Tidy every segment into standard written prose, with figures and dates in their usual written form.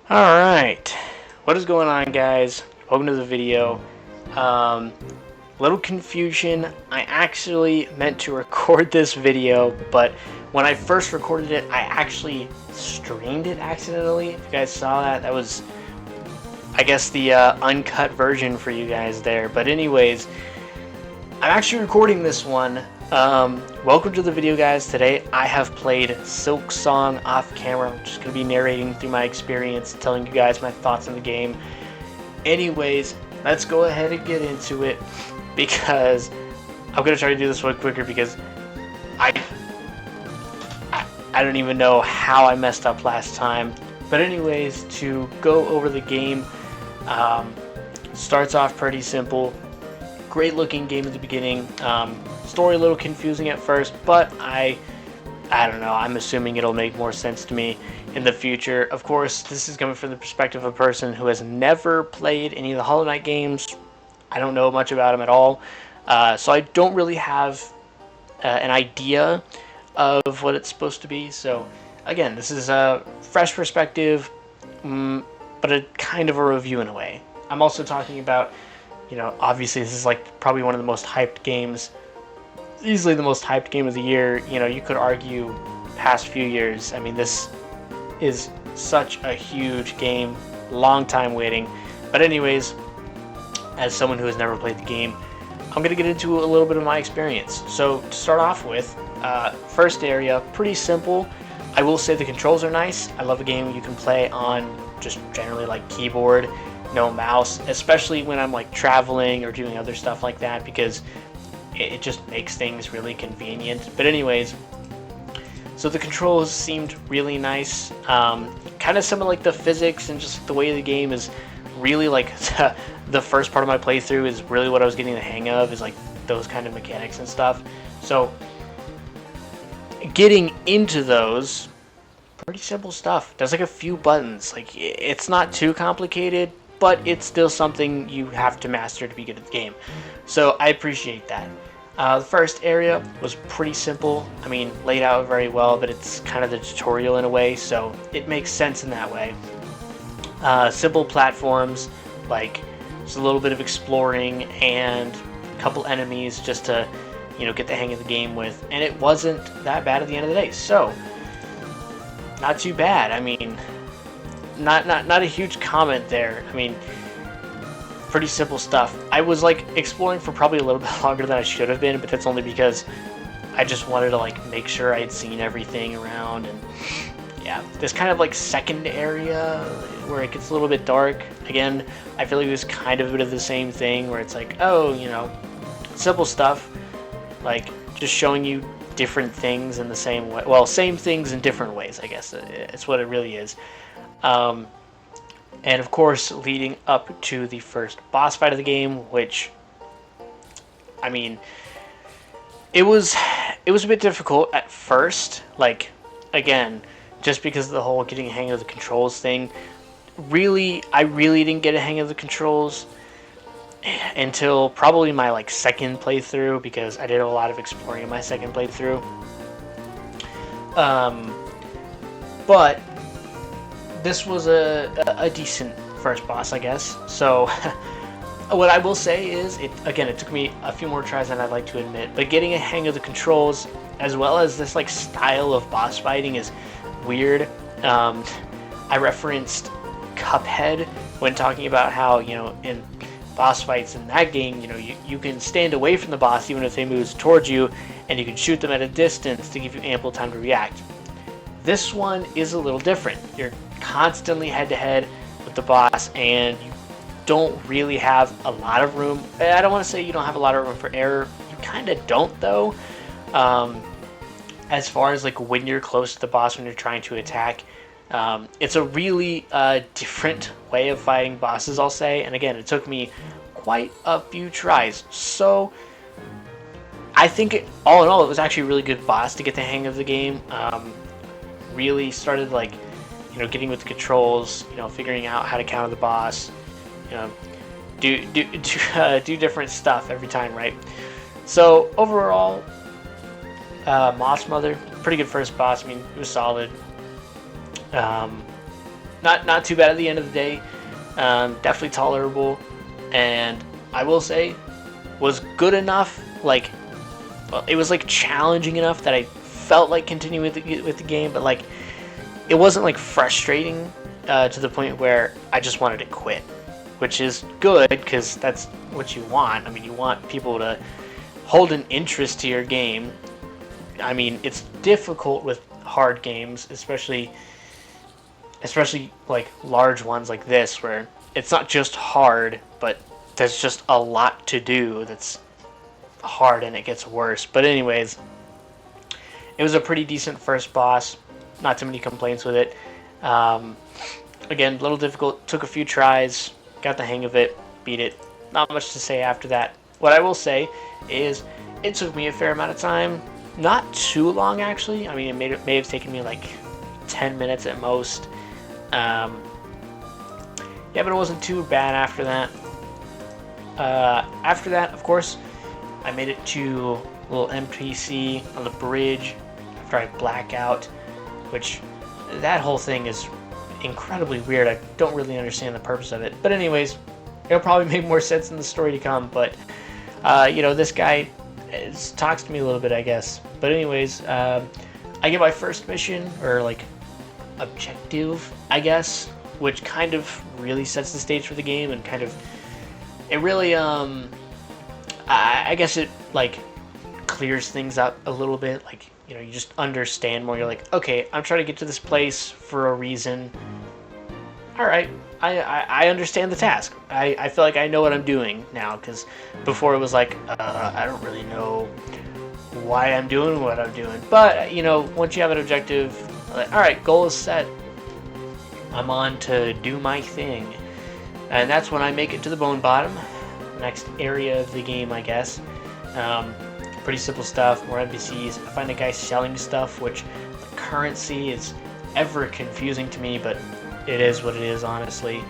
Alright, what is going on, guys? Welcome to the video. Little confusion. I actually meant to record this video, but when I first recorded it, I actually streamed it accidentally. If you guys saw that, that was, I guess, the uncut version for you guys there. But anyways, I'm actually recording this one. Welcome to the video, guys. Today I have played Silksong off camera. I'm just going to be narrating through my experience, telling you guys my thoughts on the game. Anyways, let's go ahead and get into it, because I'm going to try to do this one quicker, because I don't even know how I messed up last time. But anyways, to go over the game, starts off pretty simple. Great looking game at the beginning. Story a little confusing at first, but I don't know, I'm assuming it'll make more sense to me in the future. Of course, this is coming from the perspective of a person who has never played any of the Hollow Knight games. I don't know much about them at all, so I don't really have an idea of what it's supposed to be. So again, this is a fresh perspective, but a kind of a review in a way. I'm also talking about, you know, obviously this is like probably one of the most hyped games, easily the most hyped game of the year. You know, you could argue past few years. I mean, this is such a huge game, long time waiting. But anyways, as someone who has never played the game, I'm going to get into a little bit of my experience. So to start off with, first area, pretty simple. I will say the controls are nice. I love a game you can play on just generally like keyboard, no mouse, especially when I'm like traveling or doing other stuff like that, because it just makes things really convenient. But anyways, so the controls seemed really nice. Kind of some of like the physics and just the way the game is really like the first part of my playthrough is really what I was getting the hang of, is like those kind of mechanics and stuff. So getting into those, pretty simple stuff. There's like a few buttons, like it's not too complicated, but it's still something you have to master to be good at the game. So I appreciate that. The first area was pretty simple. I mean, laid out very well, but it's kind of the tutorial in a way, so it makes sense in that way. Simple platforms, like just a little bit of exploring and a couple enemies just to, you know, get the hang of the game with. And it wasn't that bad at the end of the day, so not too bad. I mean, not a huge comment there. I mean, pretty simple stuff. I was like exploring for probably a little bit longer than I should have been, but that's only because I just wanted to like make sure I had seen everything around. And yeah, this kind of like second area where it gets a little bit dark. Again, I feel like it was kind of a bit of the same thing, where it's like, oh, you know, simple stuff, like just showing you different things in the same way. Well, same things in different ways, I guess. It's what it really is. And of course, leading up to the first boss fight of the game, which, I mean, it was a bit difficult at first. Like, again, just because of the whole getting a hang of the controls thing. I really didn't get a hang of the controls until probably my like second playthrough, because I did a lot of exploring in my second playthrough. But this was a decent first boss, I guess. So what I will say is, it took me a few more tries than I'd like to admit, but getting a hang of the controls as well as this like style of boss fighting is weird. I referenced Cuphead when talking about how, you know, in boss fights in that game, you know, you can stand away from the boss even if they move towards you, and you can shoot them at a distance to give you ample time to react. This one is a little different. You're constantly head-to-head with the boss, and you don't really have a lot of room. I don't want to say you don't have a lot of room for error. You kind of don't, though. As far as like when you're close to the boss, when you're trying to attack, it's a really different way of fighting bosses, I'll say. And again, it took me quite a few tries. So I think all in all, it was actually a really good boss to get the hang of the game. Really started like, you know, getting with the controls, you know, figuring out how to counter the boss, you know, do different stuff every time, right? So overall, Moss Mother, pretty good first boss. I mean, it was solid. not too bad at the end of the day. Definitely tolerable, and I will say was good enough. Like, well, it was like challenging enough that I felt like continuing with the game, but like it wasn't like frustrating to the point where I just wanted to quit, which is good because that's what you want. I mean, you want people to hold an interest to your game. I mean, it's difficult with hard games, especially like large ones like this, where it's not just hard, but there's just a lot to do that's hard and it gets worse. But anyways, it was a pretty decent first boss. Not too many complaints with it. Again, a little difficult. Took a few tries. Got the hang of it. Beat it. Not much to say after that. What I will say is it took me a fair amount of time. Not too long, actually. I mean, it may have taken me like 10 minutes at most. Yeah, but it wasn't too bad after that. After that, of course, I made it to a little NPC on the bridge after I black out, which that whole thing is incredibly weird. I don't really understand the purpose of it. But anyways, it'll probably make more sense in the story to come. But, you know, this guy talks to me a little bit, I guess. But anyways, I get my first mission, or like objective, I guess, which kind of really sets the stage for the game and kind of, it really, I guess it like clears things up a little bit. Like, you know, you just understand more. You're like, okay, I'm trying to get to this place for a reason. All right, I understand the task. I feel like I know what I'm doing now, because before it was like, I don't really know why I'm doing what I'm doing. But, you know, once you have an objective, like, all right, goal is set. I'm on to do my thing. And that's when I make it to the Bone Bottom, next area of the game, I guess. Pretty simple stuff, more NPCs. I find a guy selling stuff, which the currency is ever confusing to me, but it is what it is, honestly.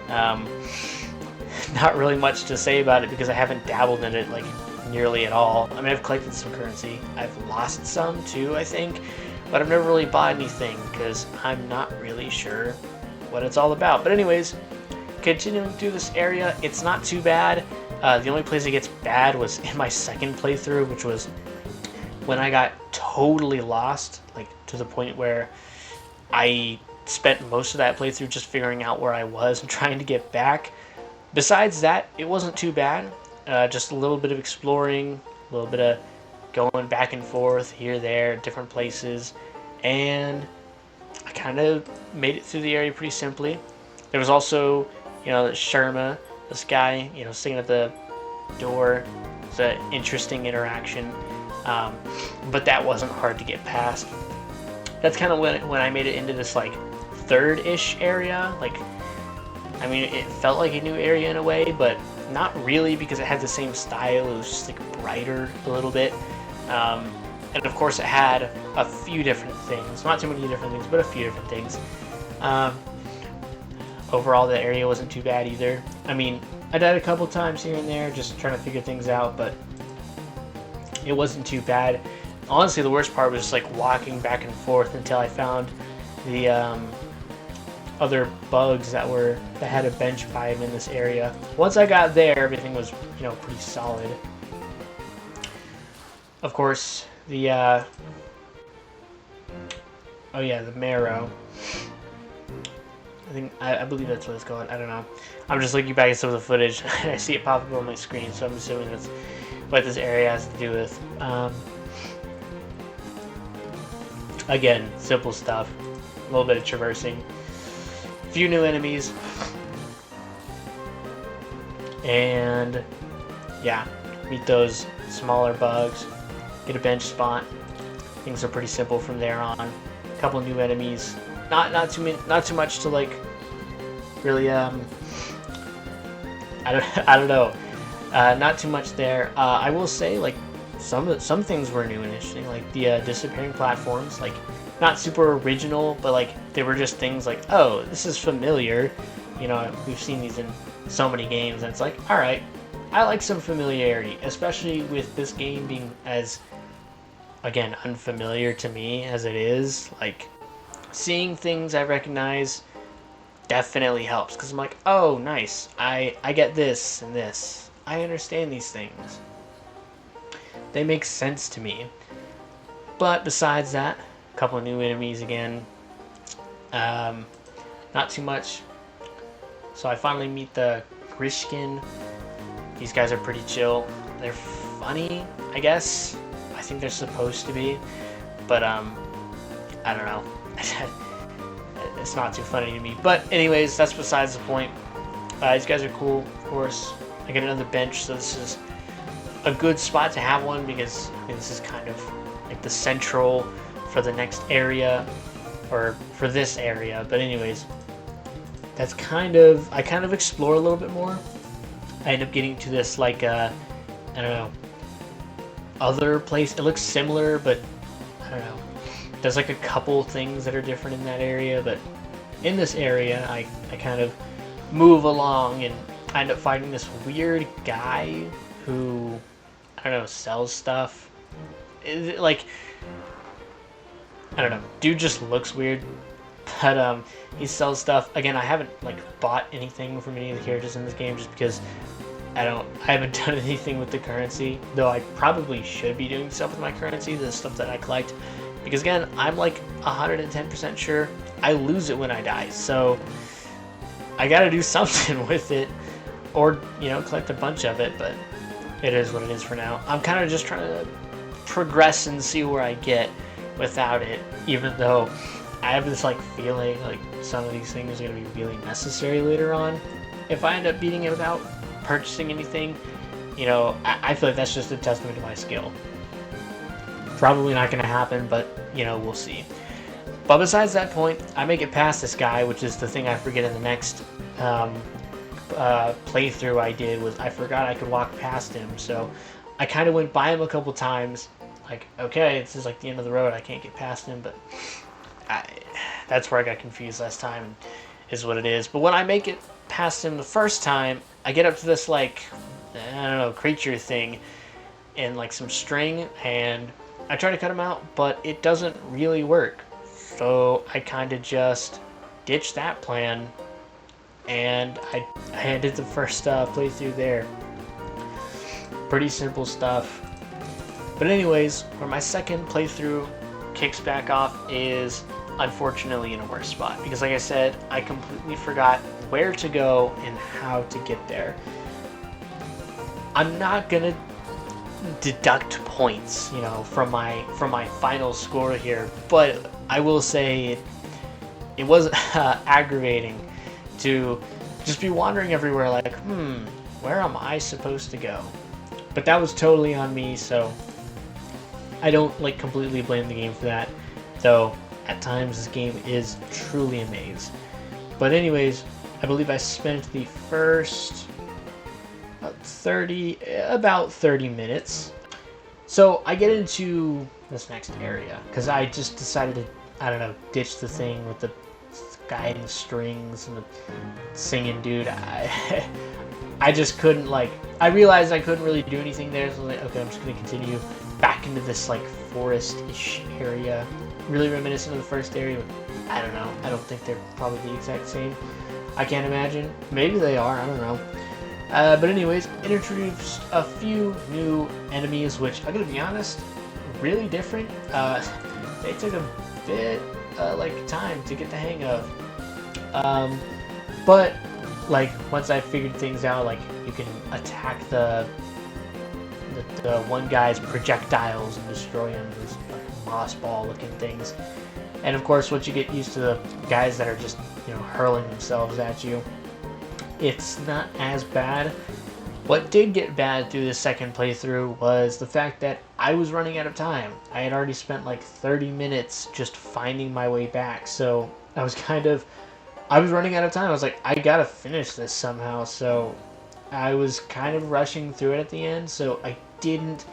Not really much to say about it because I haven't dabbled in it like nearly at all. I mean, I've collected some currency. I've lost some too, I think, but I've never really bought anything because I'm not really sure what it's all about. But anyways, continuing through this area, it's not too bad. The only place it gets bad was in my second playthrough, which was when I got totally lost, like to the point where I spent most of that playthrough just figuring out where I was and trying to get back. Besides that, it wasn't too bad. Just a little bit of exploring, a little bit of going back and forth here, there, different places, and I kind of made it through the area pretty simply. There was also, you know, Sharma, this guy, you know, sitting at the door. It's an interesting interaction, but that wasn't hard to get past. That's kind of when I made it into this like third-ish area. Like, I mean, it felt like a new area in a way, but not really, because it had the same style. It was just like brighter a little bit, and of course it had a few different things. Not too many different things, but a few different things. Overall, the area wasn't too bad either. I mean, I died a couple times here and there, just trying to figure things out, but it wasn't too bad. Honestly, the worst part was just like walking back and forth until I found the other bugs that had a bench biome in this area. Once I got there, everything was, you know, pretty solid. Of course, the oh yeah, the marrow. I believe that's what it's called. I don't know. I'm just looking back at some of the footage. I see it pop up on my screen, so I'm assuming that's what this area has to do with. Again, simple stuff. A little bit of traversing. A few new enemies. And yeah, meet those smaller bugs. Get a bench spot. Things are pretty simple from there on. A couple new enemies. Not too much to like really I don't know. Not too much there. I will say, like, some things were new and interesting, like the disappearing platforms. Like, not super original, but like they were just things like, oh, this is familiar. You know, we've seen these in so many games, and it's like, all right, I like some familiarity, especially with this game being as, again, unfamiliar to me as it is. Like, seeing things I recognize definitely helps because I'm like, oh, nice. I get this and this. I understand these things. They make sense to me. But besides that, a couple of new enemies again. Not too much. So I finally meet the Grishkin. These guys are pretty chill. They're funny, I guess. I think they're supposed to be. But, I don't know. It's not too funny to me. But anyways, that's besides the point. These guys are cool, of course. I get another bench, so this is a good spot to have one because this is kind of like the central for the next area, or for this area. But anyways, that's I kind of explore a little bit more. I end up getting to this like I don't know, other place. It looks similar, but I don't know. There's like a couple things that are different in that area, but in this area, I kind of move along and I end up fighting this weird guy who, I don't know, sells stuff. Like, I don't know, dude just looks weird, but he sells stuff. Again, I haven't like bought anything from any of the characters in this game just because I haven't done anything with the currency, though I probably should be doing stuff with my currency, the stuff that I collect, because again, I'm like 110% sure I lose it when I die, so I gotta do something with it, or, you know, collect a bunch of it, but it is what it is for now. I'm kind of just trying to progress and see where I get without it, even though I have this like feeling like some of these things are going to be really necessary later on. If I end up beating it without purchasing anything, you know, I feel like that's just a testament to my skill. Probably not going to happen, but, you know, we'll see. But besides that point, I make it past this guy, which is the thing I forget in the next playthrough I did, was I forgot I could walk past him. So I kind of went by him a couple times, like, okay, this is like the end of the road, I can't get past him, but that's where I got confused last time, is what it is. But when I make it past him the first time, I get up to this, like, I don't know, creature thing and like some string, and I try to cut him out, but it doesn't really work. So I kind of just ditched that plan, and I ended the first playthrough there. Pretty simple stuff. But anyways, where my second playthrough kicks back off is unfortunately in a worse spot, because like I said, I completely forgot where to go and how to get there. I'm not gonna deduct points, you know, from my final score here, but I will say it was aggravating to just be wandering everywhere like, where am I supposed to go? But that was totally on me, so I don't like completely blame the game for that, though at times this game is truly a maze. But anyways, I believe I spent the first about 30 minutes. So I get into this next area because I just decided to, I don't know, ditch the thing with the guy in the strings and the singing dude. I just couldn't, like, I realized I couldn't really do anything there, so I was like, okay, I'm just gonna continue back into this like forest-ish area, really reminiscent of the first area, but I don't know, I don't think they're probably the exact same. I can't imagine. Maybe they are, I don't know. But anyways, introduced a few new enemies, which I'm gonna be honest, really different. They took a bit like time to get the hang of. But like once I figured things out, like you can attack the one guy's projectiles and destroy him, those like moss ball looking things. And of course, once you get used to the guys that are just, you know, hurling themselves at you, it's not as bad. What did get bad through the second playthrough was the fact that I was running out of time. I had already spent like 30 minutes just finding my way back, so I was running out of time. I was like, I gotta finish this somehow, so I was kind of rushing through it at the end, so I kind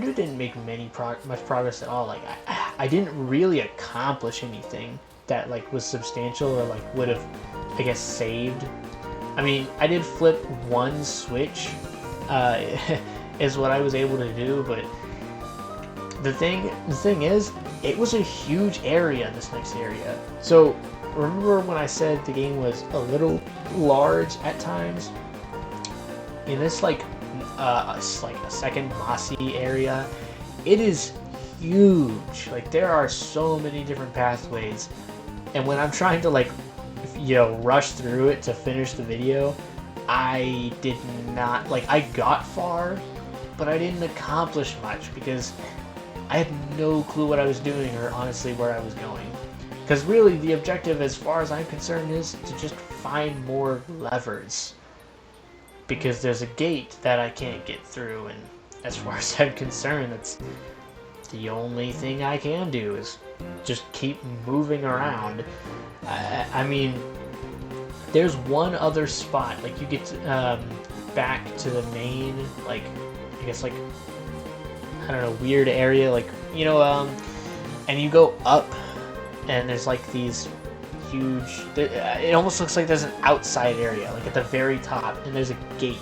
of didn't make much progress at all. Like, I didn't really accomplish anything that like was substantial or like would have, I guess, saved. I mean, I did flip one switch, is what I was able to do, but the thing is, it was a huge area, this next area. So remember when I said the game was a little large at times? In this like a second mossy area, it is huge. Like there are so many different pathways, and when I'm trying to like, rush through it to finish the video, I did not, like, I got far, but I didn't accomplish much because I had no clue what I was doing or honestly where I was going. Because really the objective, as far as I'm concerned, is to just find more levers. Because there's a gate that I can't get through, and as far as I'm concerned, that's the only thing I can do is just keep moving around. I mean, there's one other spot, like you get to, back to the main, like, I guess, like, I don't know, weird area, like, and you go up, and there's like these huge, it almost looks like there's an outside area, like at the very top, and there's a gate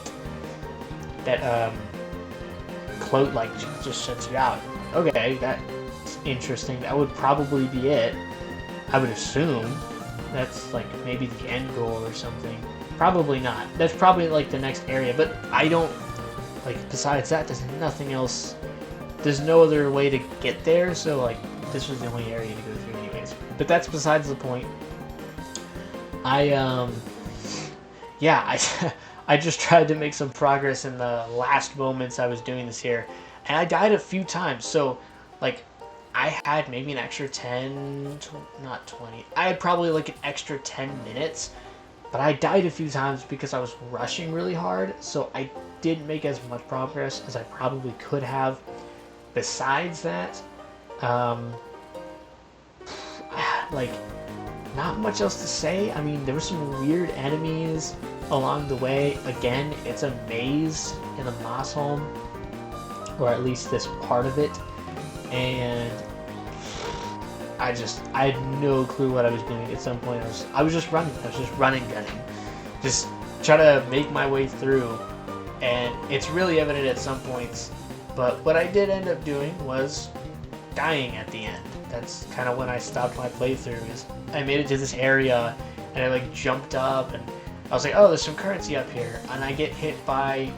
that just shuts you out. Okay, that's interesting. That would probably be it, I would assume. That's like maybe the end goal or something. Probably not. That's probably like the next area, but I don't, like, besides that, there's nothing else. There's no other way to get there, so like this was the only area to go through anyways. But that's besides the point. I just tried to make some progress in the last moments I was doing this here, and I died a few times. So like I had maybe an extra 10, not 20. I had probably like an extra 10 minutes, but I died a few times because I was rushing really hard. So I didn't make as much progress as I probably could have. Besides that, like, not much else to say. I mean, there were some weird enemies along the way. Again, it's a maze in a moss home, or at least this part of it. And I had no clue what I was doing at some point. I was just running. I was just gunning. Just try to make my way through. And it's really evident at some points. But what I did end up doing was dying at the end. That's kind of when I stopped my playthrough. Is I made it to this area, and I like jumped up, and I was like, oh, there's some currency up here. And I get hit by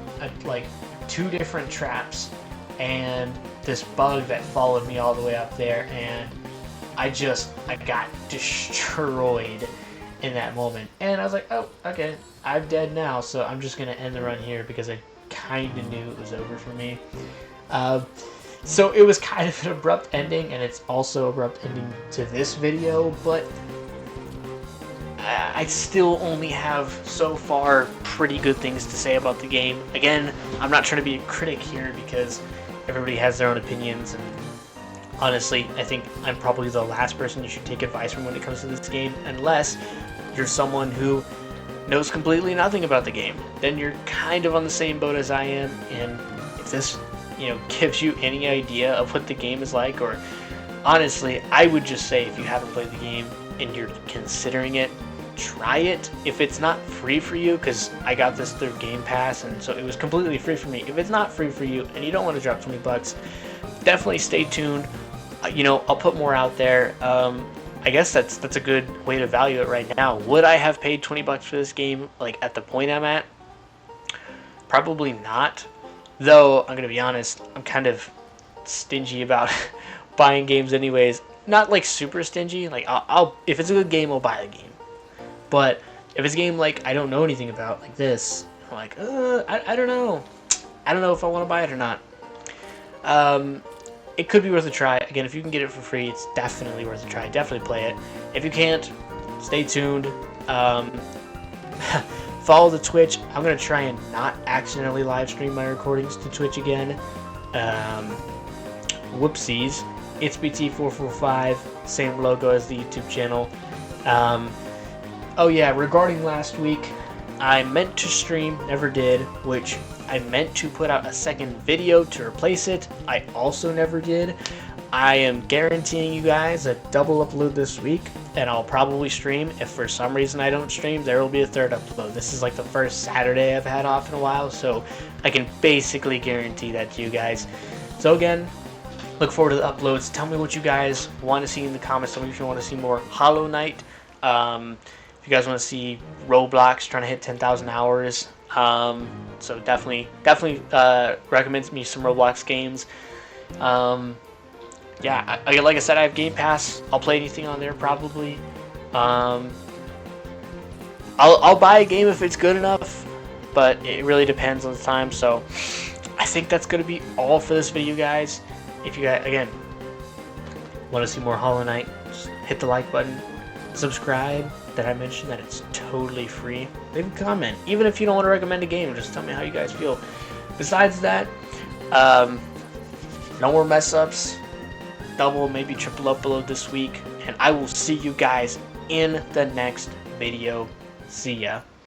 like 2 different traps and this bug that followed me all the way up there, and I got destroyed in that moment. And I was like, oh, okay, I'm dead now, so I'm just gonna end the run here because I kind of knew it was over for me. So it was kind of an abrupt ending, and it's also abrupt ending to this video, but I still only have so far pretty good things to say about the game. Again, I'm not trying to be a critic here because everybody has their own opinions, and honestly, I think I'm probably the last person you should take advice from when it comes to this game, unless you're someone who knows completely nothing about the game. Then you're kind of on the same boat as I am, and if this, gives you any idea of what the game is like, or honestly, I would just say if you haven't played the game and you're considering it, try it. If it's not free for you, because I got this through Game Pass, and so it was completely free for me. If it's not free for you and you don't want to drop 20 bucks, definitely stay tuned. I'll put more out there. I guess that's a good way to value it right now. Would I have paid 20 bucks for this game, like, at the point I'm at? Probably not. Though, I'm gonna be honest, I'm kind of stingy about buying games anyways. Not like super stingy. Like, I'll if it's a good game, I'll buy the game. But if it's a game like I don't know anything about, like this, I'm like, I don't know. I don't know if I want to buy it or not. It could be worth a try. Again, if you can get it for free, it's definitely worth a try. Definitely play it. If you can't, stay tuned. Follow the Twitch. I'm going to try and not accidentally live stream my recordings to Twitch again. Whoopsies. It's BT445. Same logo as the YouTube channel. Oh yeah, regarding last week, I meant to stream, never did, which I meant to put out a second video to replace it. I also never did. I am guaranteeing you guys a double upload this week, and I'll probably stream. If for some reason I don't stream, there will be a third upload. This is like the first Saturday I've had off in a while, so I can basically guarantee that to you guys. So again, look forward to the uploads. Tell me what you guys want to see in the comments. Tell me if you want to see more Hollow Knight. If you guys want to see Roblox trying to hit 10,000 hours, so definitely recommend me some Roblox games. Um, yeah, like I said, I have Game Pass. I'll play anything on there probably. Um, I'll buy a game if it's good enough, but it really depends on the time. So I think that's gonna be all for this video, guys. If you guys again want to see more Hollow Knight, just hit the like button, subscribe. That I mentioned that it's totally free. Leave a comment, even if you don't want to recommend a game. Just tell me how you guys feel. Besides that, no more mess ups. Double, maybe triple upload this week, and I will see you guys in the next video. See ya.